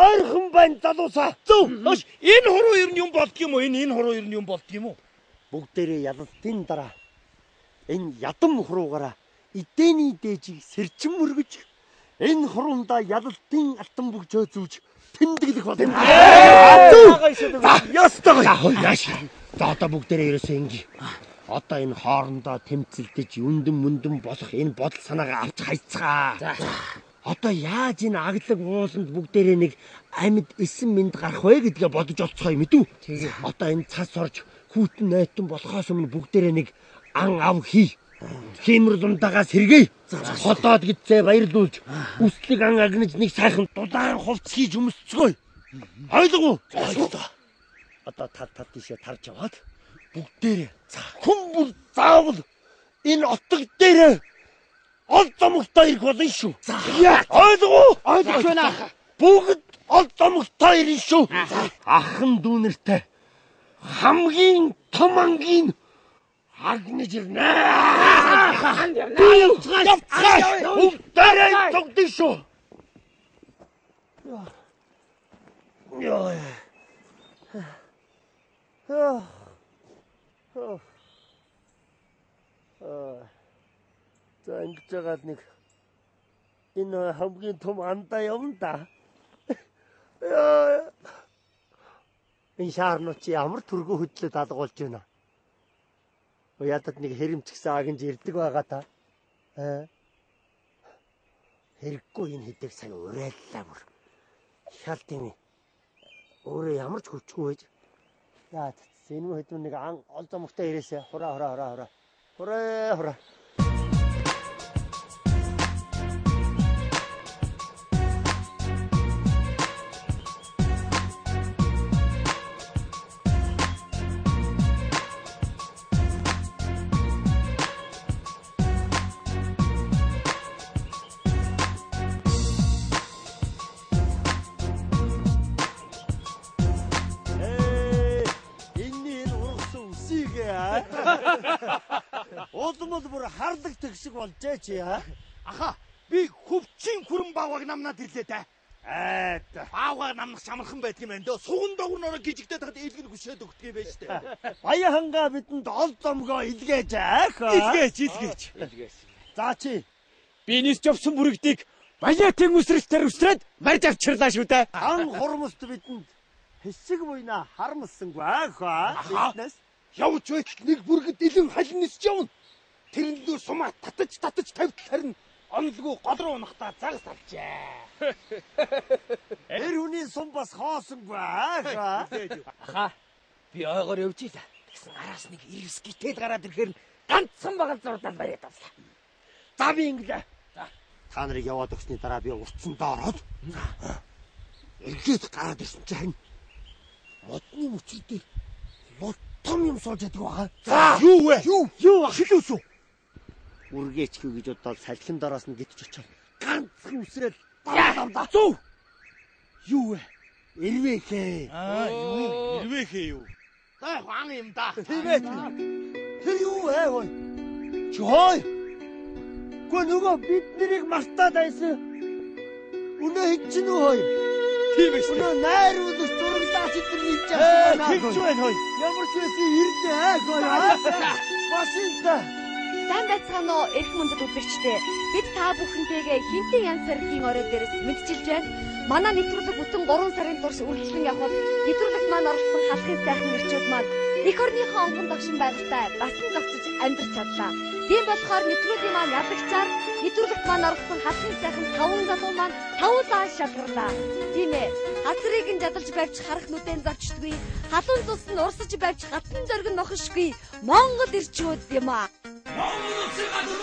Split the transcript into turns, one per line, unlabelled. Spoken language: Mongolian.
ойрхон байна залуусаа. Зөв. Энэ хуруу ер нь юм болдг юм уу? Энэ хуруу ер нь юм болдг юм уу? Бүгдээрээ ялалтын дараа энэ ядам хуруугаараа эдээний дээжийг сэрчин мөргөж энэ хуруунда ялалтын алтан бүгжөө зүүж тэмдэглэх болно. Ястаа. За одоо бүгдээрээ ерөөсөө ингэ. Одоо энэ хоорондоо тэмцэлдэж үндэн болох энэ бодол санаагаа авч хайцгаа. Одоо яаж энэ аглаг ууланд бүгдээрээ нэг амьд эсэн мэд гарах вэ гэдгээ бодож олцгоо юм үү? Одоо энэ цас орж хүүтэн найтан болохоос өмнө бүгдээрээ нэг ан ав хий. Химэр лундагаа сэргээе. Хотоод гэдзээ баярлуулж үслэг ан агнаж нэг сайхан дулаан хувц хийж өмсцгөөе. Ойлгов уу? Одоо тал тийшээ тарж яваад бүгдээрээ хүмүүр заавал энэ отог дээр ол зомогтой ирэх болно шүү. Ойлгов уу? Ойлгож байна. Бүгд ол зомогтой ирнэ шүү. Ахын дүүнэртэй хамгийн том ангийн агнаж ирнэ. Бүгдээрээ тогтсон шүү. За ингэж байгаа нэг энэ хамгийн том андаа явна да. Энэ шаарнууд чи ямар төргөө хөдлөд алгуулж байна. Ядад нэг хэрэмчгсэн агнж ирдэг байгаа та. Хэрэггүй энэ хэдэг сайн урайллаа бүр. Шалтын өөрөө ямар ч хөвчгүй байж. Яа энэ хэдэн нэг ол зомогтой ирээсэ хураа. Улмал бүр хардаг тэгшиг болжээ чи яа. Аха би хөвчийн хүрэн баавгаг намнаад ирлээ та. Баавгаг намнах шамархан байдаг юм байна дөө. Суган догор нороо гижигдээд тахад илгэн хүшээд өгдөг юм байна штэ. Баяхангаа бидэнд ол зомгоо илгээж Илгээж. За чи биенээс жовсон бүрэгдийг баяатын үсрэлтээр үсрээд марж авчирлаа шүү дээ. Ан хурмст бидэнд хэсэг буйна харамсангүй биднээс явж байт нэг бүргэд илэн халин нисч явна. Тэрэн лүү сумаа татаж тавьтал харин онолгүй гол руу унахтаа загас авчээ. Эр хүний сум бас хоосонгүй Аха би ойгоор явж ийла. Тэгсэн араас нэг ирвс гитэл гараад ирэхээр ганцхан багал зурдаад бариад авлаа. За би инглээ. Та нарыг яваад өгсөний дараа би уцсандаа ороод эргээд гараад ирсэн чинь модны мөчр дээр том юм суулж яддаг байгаа. За юу вэ? Юу хэлээсүү? Үргээч хүү гэж бодоод салхин дороос нь гитж очив. Ганцхан үсрээд давдаа. Зүв. Юу вэ? Ирвэхээ. Юу? Ирвэхээ юу? За хаан юм да. Тэгээд тэр юу вэ хөөе? Чой. Гүн нөгөө бид нарыг мартаад байсан. Үнэ хийчихнэ хөөе. Тийм ээ. Үнэ найруулах зурглаач тэр хийж байгаа. Хийж байна хөөе. Ямар ч байсан ирлээ хөөе. Басинта.
Сайн байцгаана уу эрх мөндөд үзэгчдээ. Бид та бүхэнтэйгээ хинтэн янз саргийн орой дээрээс мэдчилж байна. Манай нэвтрүүлэг бүтэн 3 сарын турш үргэлжлэн явхад нэвтрүүлэгт маань оролцсон халахын сайхан гэрчүүд маань эх орныхоо онгон дагшин байгальтай дасан зогсож амьдрч чадлаа. Тийм болохоор нэвтрүүлгийн маань ялагчаар нэвтрүүлэгт маань оролцсон халахын сайхан 5 залуу маань 5 лаа шалгарлаа. Тийм ээ. Хацрыг нь жадалж байвч харах нүдэн зочдгүй. Халуун цус нь урсаж байвч хатан зориг нь нохошгүй. Монгол ирчүүд юм аа. Монгол улсын гадар